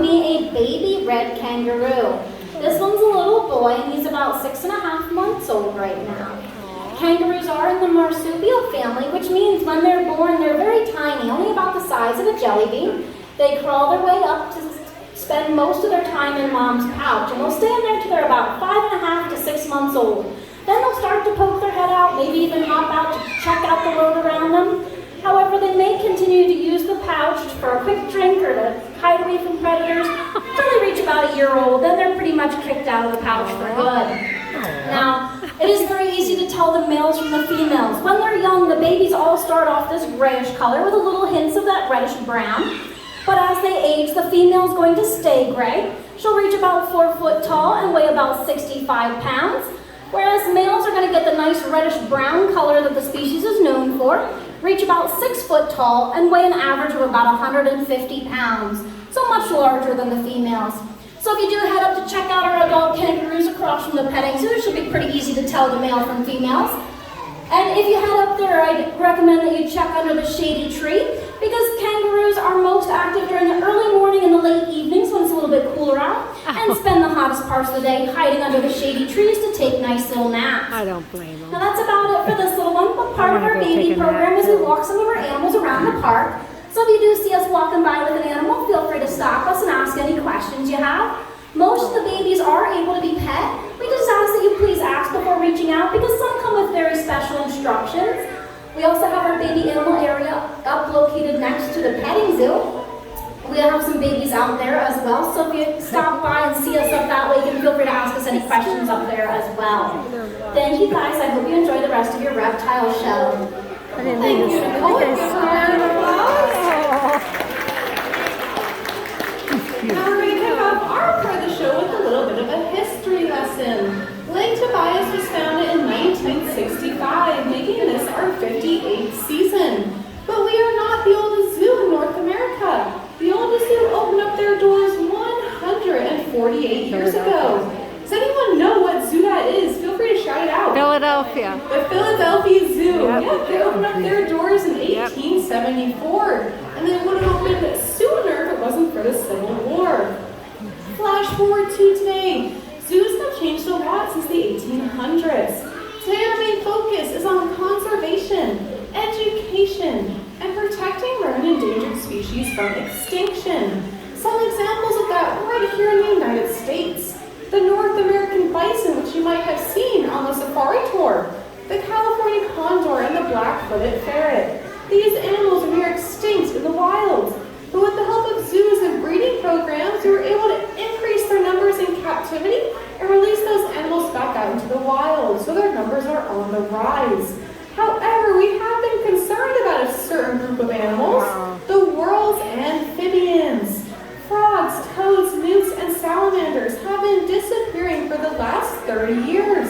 me a baby red kangaroo. This one's a little boy and he's about 6.5 months old right now. Kangaroos are in the marsupial family, which means when they're born, they're very tiny, only about the size of a jelly bean. They crawl their way up to spend most of their time in mom's pouch, and they'll stay in there till they're about 5.5 to 6 months old. Then they'll start to poke their head out, maybe even hop out to check out the world around them. However, they may continue to use the pouch for a quick drink or to hide away from predators until they reach about a year old. Then they're pretty much kicked out of the pouch for good. Now, it is very easy to tell the males from the females. When they're young, the babies all start off this grayish color with a little hints of that reddish brown. But as they age, the female is going to stay gray. She'll reach about 4 foot tall and weigh about 65 pounds. Whereas males are going to get the nice reddish brown color that the species is known for, reach about 6 foot tall and weigh an average of about 150 pounds. So much larger than the females. So if you do head up to check out our adult kangaroos across from the petting zoo, it should be pretty easy to tell the male from females. And if you head up there, I'd recommend that you check under the shady tree because kangaroos are most active during the early morning and the late evenings when it's a little bit cooler out and spend the hottest parts of the day hiding under the shady trees to take nice little naps. I don't blame them. Now that's about it for this little one, but part of our baby program is we walk some of our animals around the park. So if you do see us walking by with an animal, feel free to stop us and ask any questions you have. Most of the babies are able to be pet. We just ask that you please ask before reaching out because some come with very special instructions. We also have our baby animal area up located next to the petting zoo. We have some babies out there as well, so if you stop by and see us up that way, you can feel free to ask us any questions up there as well. Thank you guys. I hope you enjoy the rest of your reptile show. Thank you. Now we're going to kick off our part of the show with a little bit of a history lesson. Lake Tobias was founded in 1965, making this our 58th season. But we are not the oldest zoo in North America. The oldest zoo opened up their doors 148 years ago. Does anyone know what zoo that is? Feel free to shout it out. Philadelphia. The Philadelphia Zoo. Yep. Yeah, they opened up their doors in 1874. And they would have opened sooner if it wasn't for the Civil War. Flash forward to today. Zoos have changed a lot since the 1800s. Today our main focus is on conservation, education, and protecting rare and endangered species from extinction. Some examples of that right here in the United States. The North American bison, which you might have seen on the safari tour. The California condor and the black-footed ferret. These animals are near extinct in the wild. But with the help of zoos and breeding programs, we were able to increase their numbers in captivity and release those animals back out into the wild, so their numbers are on the rise. However, we have been concerned about a certain group of animals, the world's amphibians. Frogs, toads, newts, and salamanders have been disappearing for the last 30 years.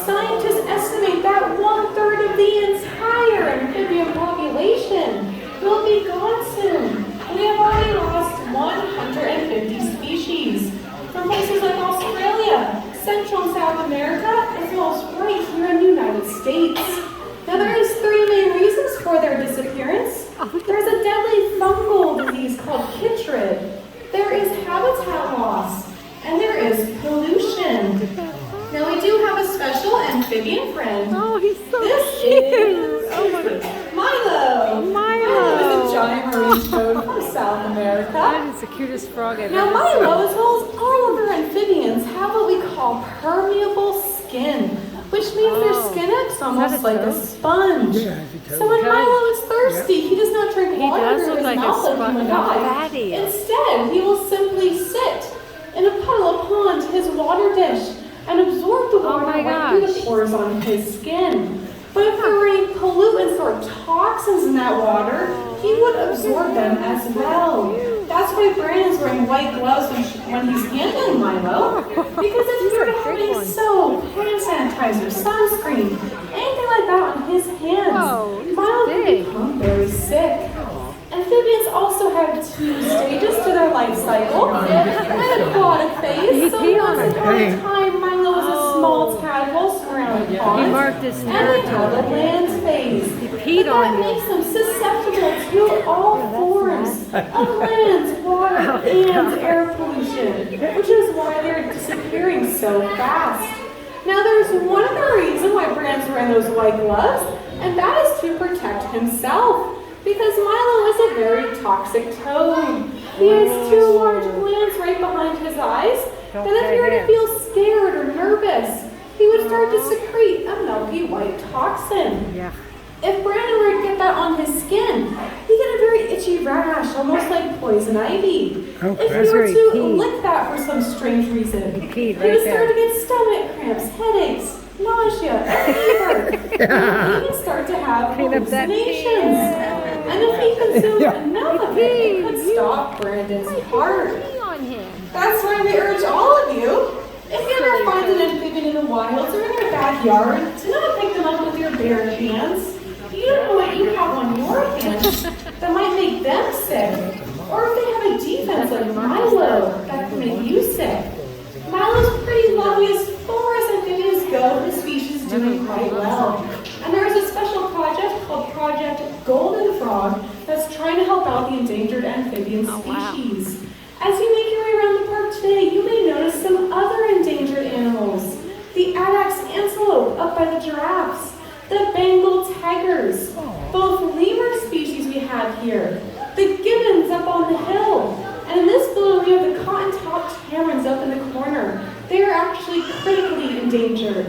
Scientists estimate that 1/3 of the entire amphibian population will be gone soon. We have already lost 150 species from places like Australia, Central and South America, as well as right here in the United States. Now there is 3 main reasons for their disappearance. There's a deadly fungal disease called chytrid. There is habitat loss, and there is pollution. Now we do have a special amphibian friend. Oh, he's so This cute. is Oh my God. Milo. Milo is a giant marine toad from South America. That is the cutest frog I've Now ever Milo, as well as all other amphibians, have what we call permeable skin, which means their skin acts almost like a sponge. So when Milo is thirsty, he does not drink water does through look his like a mouth like sponge. you and How I. fat he is. Instead, he will simply sit in a puddle upon his water dish and absorb the water my right through the gosh. pores on his skin. But if there were any pollutants or toxins in that water, he would absorb them as well. That's why Brandon's wearing white gloves when he's handling Milo. Because if you're having soap, hand sanitizer, sunscreen, anything like that on his hands, Whoa, he's Milo can big. become very sick. Amphibians also have 2 stages to their life cycle. An aquatic phase. So once upon a time, Milo was a small tadpole surrounding ponds. He marked his And they have a territory. land phase. He peed But on that you. makes them susceptible to all forms of land, water, and air pollution, which is why they're disappearing so fast. Now there's one other reason why Bran's wearing those white gloves, and that is to protect himself. Because Milo is a very toxic toad. He has two large glands right behind his eyes, and if he were to feel scared or nervous, he would start to secrete a milky white toxin. Yeah. If Brandon were to get that on his skin, he'd get a very itchy rash, almost like poison ivy. Okay. If he were to lick that for some strange reason, he would start to get stomach cramps, headaches, nausea, and fever. He would even start to have hallucinations. And if he consumed enough of it, it could stop Brandon's heart. That's why we urge all of you, if you ever find an amphibian in the wilds or in your backyard, to not pick them up with your bare hands. You don't know what you have on your hands that might make them sick. Or if they have a defense like Milo that can make you sick. Milo's pretty lovely as far as amphibians go, the species is doing quite well. And there is a special project called Project Golden Frog that's trying to help out the endangered amphibian species. As you make your way around the park today, you may notice some other endangered animals. The Addax antelope up by the giraffes, the Bengal tigers, both lemur species we have here, the gibbons up on the hill, and in this photo we have the cotton-topped herons up in the corner. They are actually critically endangered.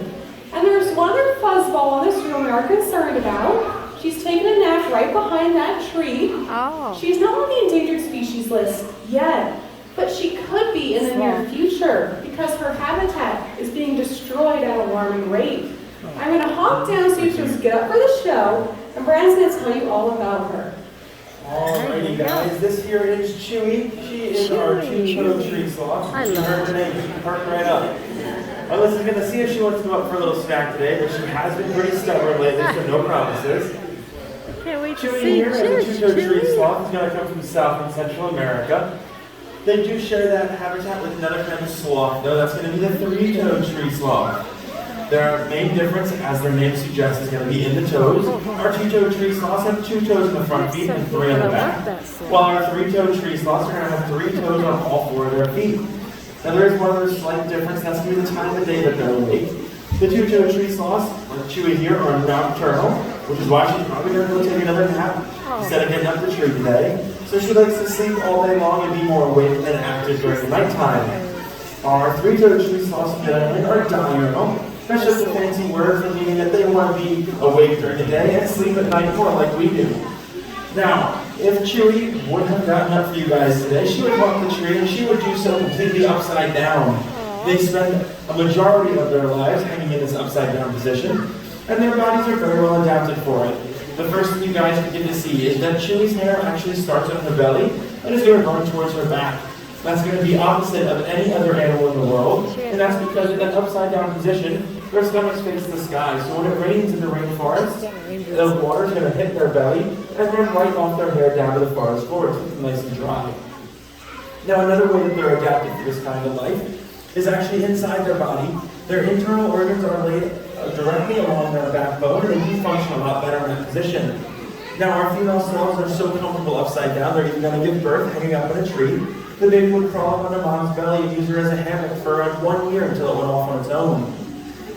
And there's one other fuzzball on this room we are concerned about. She's taken a nap right behind that tree. Oh. She's not on the endangered species list yet, but she could be in the near future because her habitat is being destroyed at an alarming rate. I'm going to hop down so you can get up for the show, and Brandon's going to tell you all about her. Alrighty guys, this here is Chewy. She is our two-toed tree sloth. I She love heard her name, she parked right up. Alyssa's going to see if she wants to go up for a little snack today, but she has been pretty stubborn lately, so no promises. Can't wait to Chewy see. here is a Cheers, two-toed tree Chewy. sloth. He's going to come from South and Central America. They do share that habitat with another kind of sloth, though. That's going to be the three-toed tree sloth. Their main difference, as their name suggests, is going to be in the toes. Our two-toed tree sloths have 2 toes in the front feet and 3 in the back. While our three-toed tree sloths are going to have 3 toes on all 4 of their feet. Now there is one other slight difference, that's going to be the time of day that they're awake. The two-toed tree sloths, like Chewy here, are nocturnal, which is why she's probably going to go take another nap instead of getting up the tree today. So she likes to sleep all day long and be more awake and active during the nighttime. Our three-toed tree sloths generally are diurnal. That's just a fancy word for meaning that they want to be awake during the day and sleep at night more like we do. Now, if Chewy would have gotten up for you guys today, she would walk the tree and she would do so completely upside down. They spend a majority of their lives hanging in this upside down position, and their bodies are very well adapted for it. The first thing you guys begin to see is that Chewy's hair actually starts on her belly and is going to run towards her back. That's going to be opposite of any other animal in the world, and that's because in that upside down position, their stomachs face the sky. So when it rains in the rainforest, the water is going to hit their belly and run right off their hair down to the forest floor to keep them nice and dry. Now another way that they're adapted to this kind of life is actually inside their body. Their internal organs are laid directly along their backbone, and they do function a lot better in that position. Now our female sloths are so comfortable upside down, they're even going to give birth hanging up in a tree. The baby would crawl up on her mom's belly and use her as a hammock for around 1 year until it went off on its own.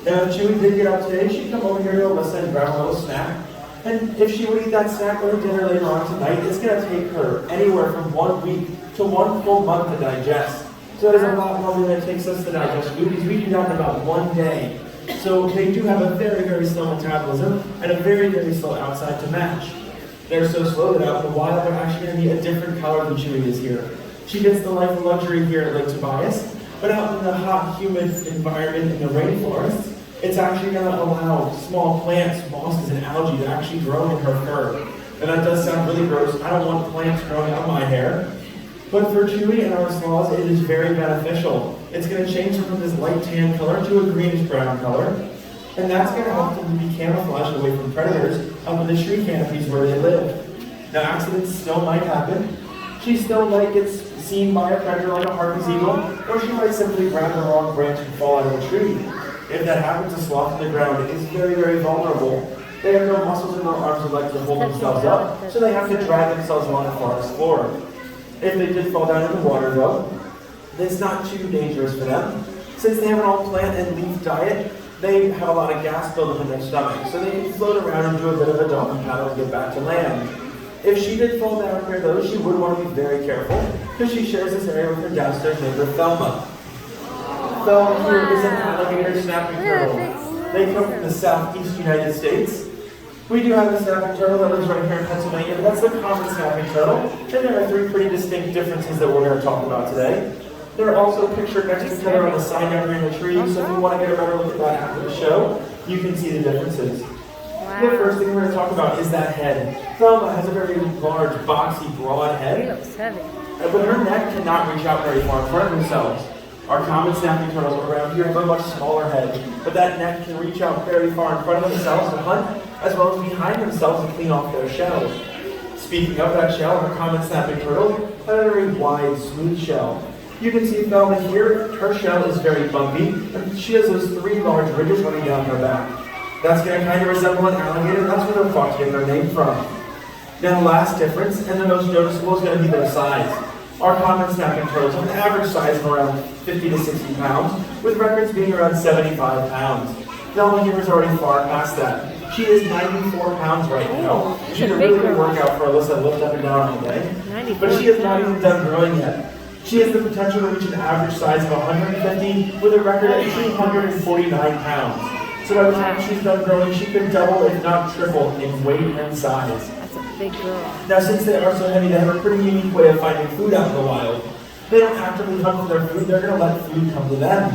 Now if Chewy did get up today, she'd come over here to Alyssa and grab a little snack. And if she would eat that snack or dinner later on tonight, it's going to take her anywhere from 1 week to 1 full month to digest. So it is a lot longer than it takes us to digest food, because we do that in about 1 day. So they do have a very, very slow metabolism and a very, very slow outside to match. They're so slow that out in the wild, they're actually going to be a different color than Chewy is here. She gets the life of luxury here at Lake Tobias, but out in the hot, humid environment in the rainforest, it's actually going to allow small plants, mosses, and algae to actually grow in her fur. And that does sound really gross. I don't want plants growing out my hair. But for Chewy and our sloths, it is very beneficial. It's going to change them from this light tan color to a greenish-brown color. And that's going to help them to be camouflaged away from predators up in the tree canopies where they live. Now, accidents still might happen. She still might get seen by a predator like a harpy's eagle, or she might simply grab the wrong branch and fall out of a tree. If that happens, a sloth on the ground is very, very vulnerable. They have no muscles and no arms or legs to hold themselves up, so they have to drag themselves along the forest floor. If they did fall down in the water though, it's not too dangerous for them. Since they have an all plant and leaf diet, they have a lot of gas buildup in their stomach, so they can float around and do a bit of a dolphin paddle to get back to land. If she did fall down here though, she would want to be very careful, because she shares this area with her downstairs neighbor, Thelma. Thelma here is an alligator snapping turtle. They come from the southeast United States. We do have a snapping turtle that lives right here in Pennsylvania, but that's the common snapping turtle, and there are three pretty distinct differences that we're going to talk about today. They're also pictured next to each other on the sign down here in the tree, so if you want to get a better look at that after the show, you can see the differences. The first thing we're going to talk about is that head. Thelma has a very large, boxy, broad head, but her neck cannot reach out very far in front of themselves. Our common snapping turtles around here have a much smaller head, but that neck can reach out very far in front of themselves to hunt, as well as behind themselves to clean off their shells. Speaking of that shell, our common snapping turtle has a very wide, smooth shell. You can see Thelma here, her shell is very bumpy, and she has those three large ridges running down her back. That's going to kind of resemble an alligator, and that's where they're thought to get their name from. Now the last difference, and the most noticeable, is going to be their size. Our common snapping turtles have an average size of around 50 to 60 pounds, with records being around 75 pounds. Thelma here is already far past that. She is 94 pounds right now. She's a really good workout for Alyssa to lift up and down all day. But she is not even done growing yet. She has the potential to reach an average size of 150 with a record of 249 pounds. So by the time she's done growing, she could double, if not triple, in weight and size. That's a big girl. Now, since they are so heavy, they have a pretty unique way of finding food out in the wild. They don't actively hunt for their food, they're going to let food come to them.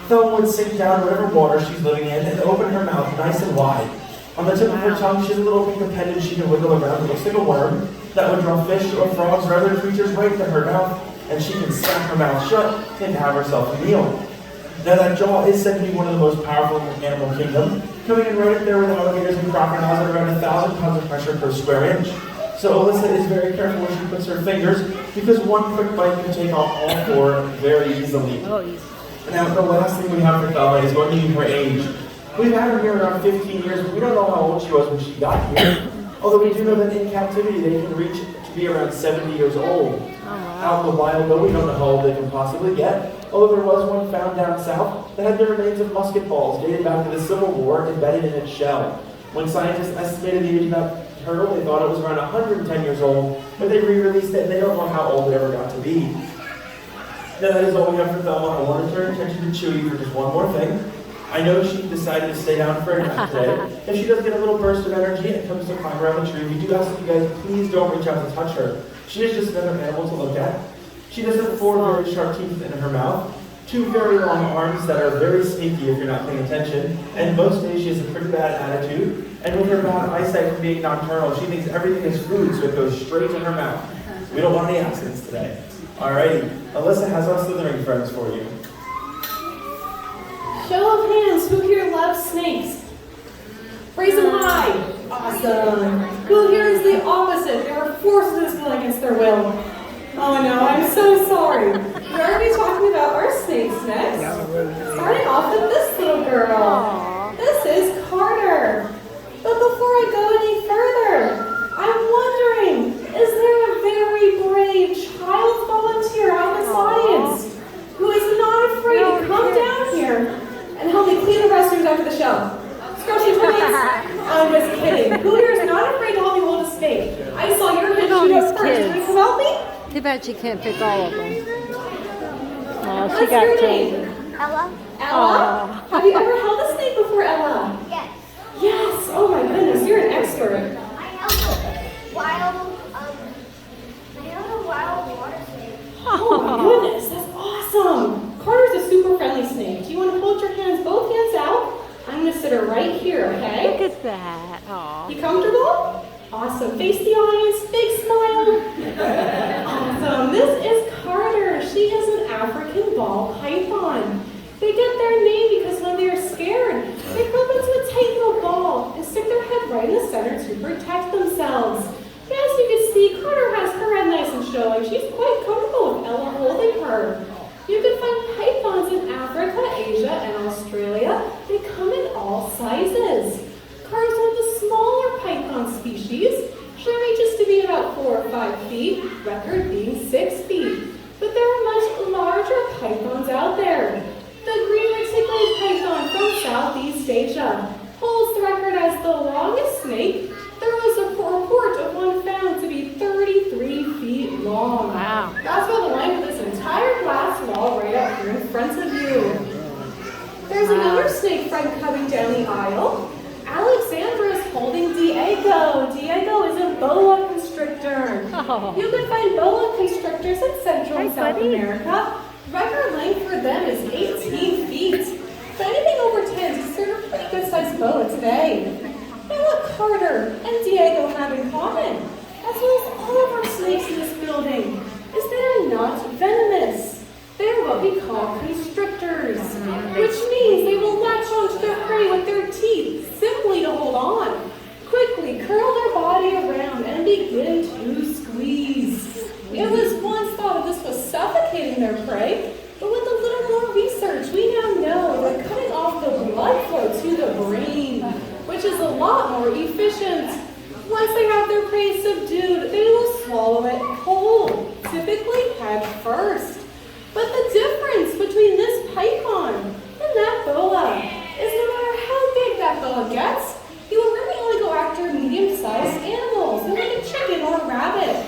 Thelma would sink down whatever water she's living in and open her mouth nice and wide. On the tip of her tongue, she has a little pink appendage she can wiggle around. It looks like a worm that would draw fish or frogs or other creatures right to her mouth, and she can snap her mouth shut and have herself a meal. Now that jaw is said to be one of the most powerful in the animal kingdom, coming in right up there with alligators and crocodiles at around 1,000 pounds of pressure per square inch. So Alyssa is very careful where she puts her fingers, because one quick bite can take off all four very easily. Oh, easy. Now the last thing we have for Thelma is going to be her age. We've had her here around 15 years, but we don't know how old she was when she got here. Although we do know that in captivity they can reach to be around 70 years old. Out in the wild, though, we don't know how old they can possibly get. Although there was one found down south that had the remains of musket balls dated back to the Civil War embedded in its shell. When scientists estimated the age of that turtle, they thought it was around 110 years old, but they re-released it and they don't know how old it ever got to be. Now that is all we have for Thelma. I want to turn attention to Chewy for just one more thing. I know she decided to stay down for a nap today. If she does get a little burst of energy and comes to climb around the tree, we do ask that you guys please don't reach out to touch her. She is just another animal to look at. She does have 4 very sharp teeth in her mouth, 2 very long arms that are very sneaky if you're not paying attention, and most days she has a pretty bad attitude, and with her bad eyesight from being nocturnal, she thinks everything is food, so it goes straight in her mouth. We don't want any accidents today. Alrighty, Alyssa has our slithering friends for you. Show of hands, who here loves snakes? Raise them high. Awesome. Who here is the opposite? They were forced to this one against their will. Oh no, I'm so sorry. We're going to be talking about our snakes next. Starting off with this little girl. This is Carter. But before I go any further, I'm wondering, is there a very brave child volunteer out in this audience who is not afraid to come down here and help me clean the restrooms after the show? Scrushy please. I'm just kidding. Who here is not afraid to help me hold a snake? I saw your hand shoot up first. Can you come help me? Too bad she can't pick all of them. Oh, she What's got your Katie. name? Ella? Ella? Have you ever held a snake before, Ella? Yes. Yes. Oh my goodness, you're an expert. I have a wild water snake. Oh my goodness, that's awesome. Carter's a super friendly snake. Do you want to hold your hands, both hands out? I'm going to sit her right here, okay? Look at that. Aw. You comfortable? Awesome. Face the audience. Big smile. Awesome. This is Carter. She is an African ball python. They get their name because when they're scared, they curl up into a tight little ball and stick their head right in the center to protect themselves. As you can see, Carter has her head nice and showing. She's quite comfortable with Ella holding her. You can find pythons in Africa, Asia, and Australia. They come in all sizes. Carter's one of the smaller python species. She reaches to be about 4 or 5 feet, record being 6 feet. But there are much larger pythons out there. The green reticulated python from Southeast Asia holds the record as the longest snake. There was a report of one found to be 33 feet long. Wow. That's about the length of this entire glass wall right up here in front of you. There's another snake friend coming down the aisle. Alexandra is holding Diego. Diego is a boa constrictor. Oh. You can find boa constrictors in Central and South buddy. America. Record length for them is 18 feet. But anything over 10 is considered a pretty good sized boa today. Now what Carter and Diego have in common, as well as all of our snakes in this building, is they are not venomous. They are what we call constrictors, which means they will latch onto their prey with their teeth simply to hold on, quickly curl their body around and begin to squeeze. It was once thought that this was suffocating their prey, but with a little more research, we now know that cutting off the blood flow to the brain, which is a lot more efficient. Once they have their prey subdued, they will swallow it whole, typically head first. But the difference between this python and that boa is no matter how big that boa gets, he will really only go after medium-sized animals, like a chicken or a rabbit.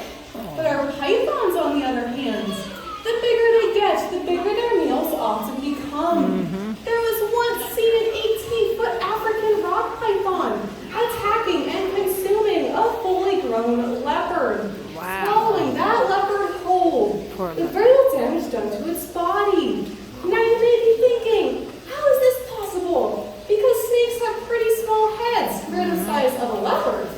But our pythons, on the other hand, the bigger they get, the bigger their meals often become. There was once seen an 18-foot African rock python attacking and consuming a fully grown leopard. Wow. Swallowing that leopard whole. Poor The very little damage done to its body. Now you may be thinking, how is this possible? Because snakes have pretty small heads, they're the size of a leopard.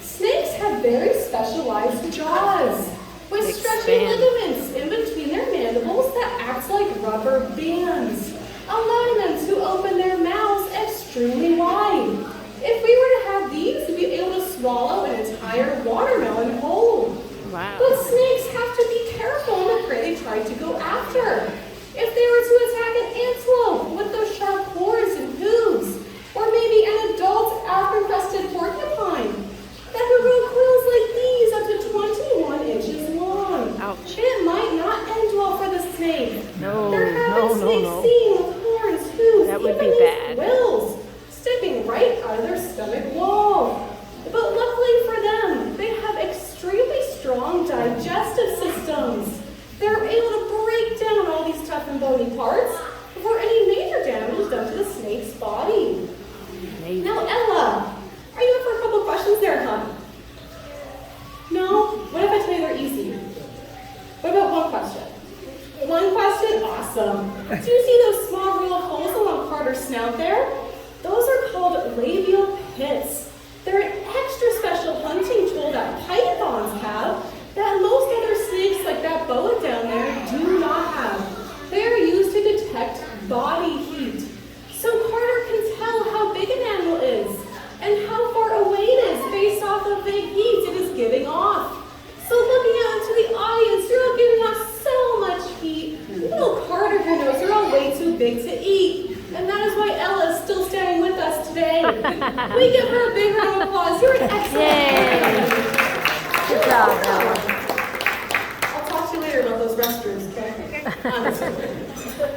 Snakes have very specialized jaws, with stretchy Expand. ligaments in between their mandibles that act like rubber bands, allowing them to open their mouths extremely wide. If we were to have these, we'd be able to swallow an entire watermelon whole. Wow. But snakes have to be careful in the prey they try to go after. If they were to attack an antelope with those sharp horns and hooves, or maybe an adult alpha-crested porcupine that could grow quills like these up to 21 inches long, Ouch. it might not end well for the snake. No, There have been no, snakes no. seen with horns, hooves, That would even be these bad. quills sticking right out of their stomach wall. But luckily for them, they have extremely strong digestive systems. They're able to break down all these tough and bony parts before any major damage is done to the snake's body. Amazing. Now, Ella, are you up for a couple questions there, hon? No? What if I tell you they're easy? What about one question? One question? Awesome. Do you see those small little holes along Carter's snout there? Those are called labial pits. They're an extra special hunting tool that pythons have that most other snakes like that boa down there do not have. They are used to detect body heat. So Carter can tell how big an animal is and how far away it is based off of the heat it is giving off. So looking out into the audience, you're all giving off so much heat. Little Carter here knows you're all way too big to eat. And that is why Ella is still standing with us today. We give her a big round of applause. You're an excellent Yay. Good job, Ella. I'll talk to you later about those restrooms, okay?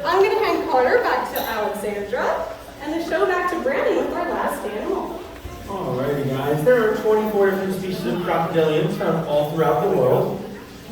I'm going to hand Carter back to Alexandra and the show back to Brandon with our last animal. Alrighty guys, there are 24 different species of crocodilians found all throughout the world,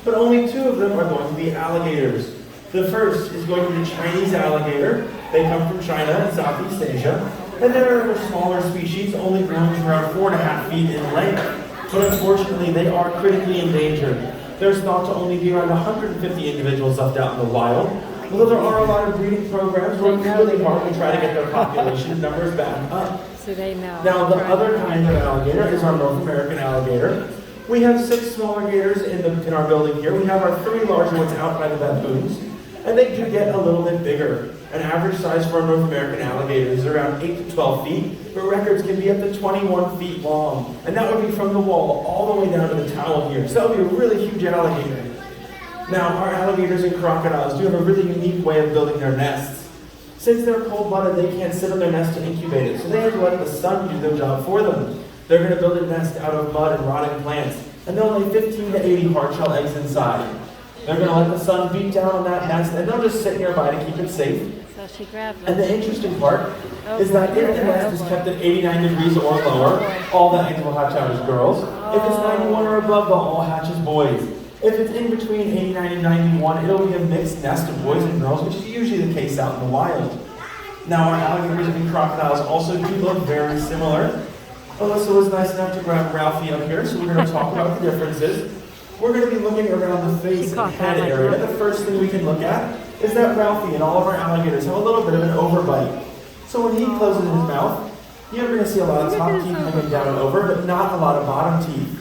but only 2 of them are going to be alligators. The first is going to be the Chinese alligator. They come from China and Southeast Asia. And there are smaller species, only growing to around 4.5 feet in length. But unfortunately, they are critically endangered. There's thought to only be around 150 individuals left out in the wild. Although there are a lot of breeding programs working really hard to try to get their population numbers back up. So they know. Now, the other kind of alligator is our North American alligator. We have 6 smaller gators in our building here. We have our 3 larger ones out by the baboons. And they do get a little bit bigger. An average size for a North American alligator is around 8 to 12 feet, but records can be up to 21 feet long. And that would be from the wall all the way down to the towel here. So that would be a really huge alligator. Now, our alligators and crocodiles do have a really unique way of building their nests. Since they're cold-blooded, they can't sit on their nest to incubate it, so they have to let the sun do their job for them. They're going to build a nest out of mud and rotting plants. and they'll lay 15 to 80 hard shell eggs inside. They're going to let the sun beat down on that nest, and they'll just sit nearby to keep it safe. So she grabbed And it. the interesting part is that if the nest is kept at 89 degrees or lower, all the eggs will hatch out as girls. If it's 91 or above, they'll all hatch as boys. If it's in between 89 and 91, it'll be a mixed nest of boys and girls, which is usually the case out in the wild. Now, our alligators and crocodiles also do look very similar. Alyssa was nice enough to grab Ralphie up here, so we're going to talk about the differences. We're going to be looking around the face and head area. The first thing we can look at is that Ralphie and all of our alligators have a little bit of an overbite. So when he closes his mouth, you're going to see a lot of top teeth hanging down and over, but not a lot of bottom teeth.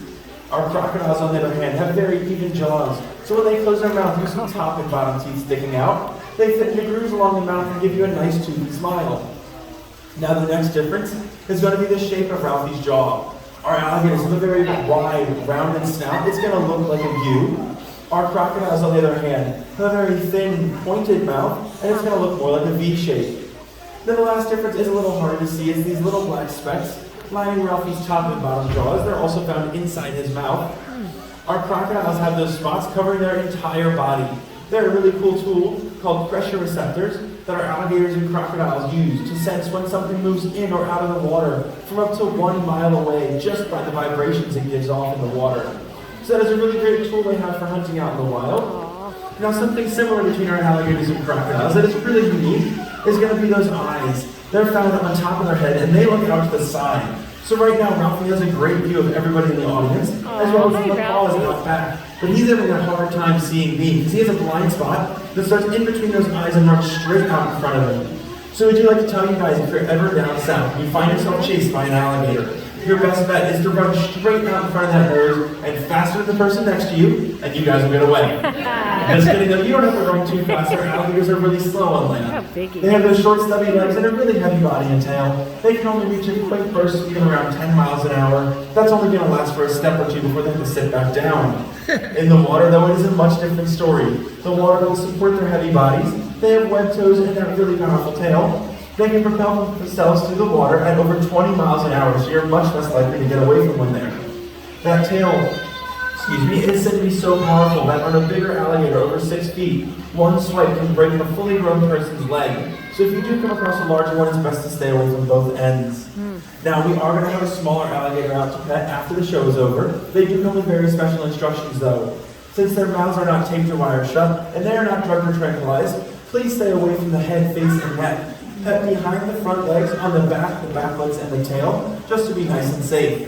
Our crocodiles, on the other hand, have very even jaws. So when they close their mouth, you see top and bottom teeth sticking out. They fit in the grooves along the mouth and give you a nice toothy smile. Now the next difference is going to be the shape of Ralphie's jaw. Our alligators have a very wide, rounded snout. It's going to look like a U. Our crocodiles, on the other hand, have a very thin, pointed mouth, and it's going to look more like a V shape. Then the last difference is a little harder to see. It's these little black specks lining Ralphie's top and bottom jaws. They're also found inside his mouth. Our crocodiles have those spots covering their entire body. They're a really cool tool called pressure receptors that our alligators and crocodiles use to sense when something moves in or out of the water from up to 1 mile away just by the vibrations it gives off in the water. So that is a really great tool they have for hunting out in the wild. Now something similar between our alligators and crocodiles that is really unique is going to be those eyes. They're found on top of their head and they look out to the side. So right now Ralphie has a great view of everybody in the audience, as well as the paws out back. But he's having a hard time seeing me because he has a blind spot that starts in between those eyes and runs straight out in front of him. So would you like to tell you guys, if you're ever down south and you find yourself chased by an alligator, your best bet is to run straight out in front of that nose and faster than the person next to you, and you guys will get away. Just kidding though, you don't have to run too fast. Our alligators are really slow on land. They have those short stubby legs and a really heavy body and tail. They can only reach a quick burst speed of around 10 miles an hour. That's only going to last for a step or two before they have to sit back down. In the water though, it is a much different story. The water will support their heavy bodies. They have web toes and that really powerful tail. They can propel themselves through the water at over 20 miles an hour, so you're much less likely to get away from one there. That tail, is said to be so powerful that on a bigger alligator over 6 feet, one swipe can break a fully grown person's leg. So if you do come across a larger one, it's best to stay away from both ends. Now we are going to have a smaller alligator out to pet after the show is over. They do come with very special instructions though. Since their mouths are not taped or wired shut, and they are not drugged or tranquilized, please stay away from the head, face, and neck. Pet behind the front legs, on the back legs, and the tail, just to be nice and safe.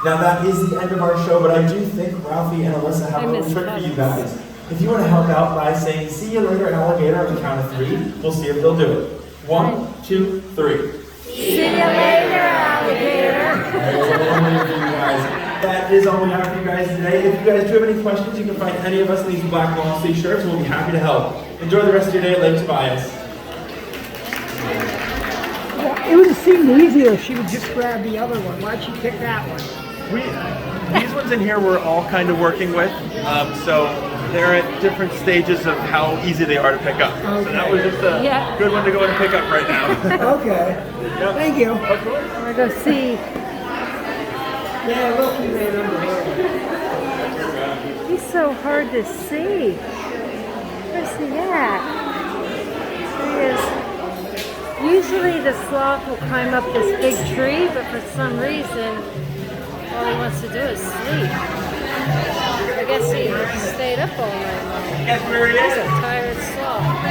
Now that is the end of our show, but I do think Ralphie and Alyssa have a little trick for you guys. If you want to help out by saying, "See you later, alligator," on the count of 3, we'll see if they'll do it. 1, 2, 3. See you later, alligator. That is all we have for you guys today. If you guys do have any questions, you can find any of us in these black long sleeve shirts, and we'll be happy to help. Enjoy the rest of your day at Lake Tobias. It would have seemed easier if she would just grab the other one. Why'd she pick that one? These ones in here we're all kind of working with, so they're at different stages of how easy they are to pick up. Okay. So that was just a good one to go and pick up right now. Okay. Yep. Thank you. Of course. I'm going to go see. Yeah, look, you made under here. He's so hard to see. Where's he at? There he is. Usually the sloth will climb up this big tree, but for some reason, all he wants to do is sleep. I guess he stayed up all night long. Guess where he is? He's a tired sloth.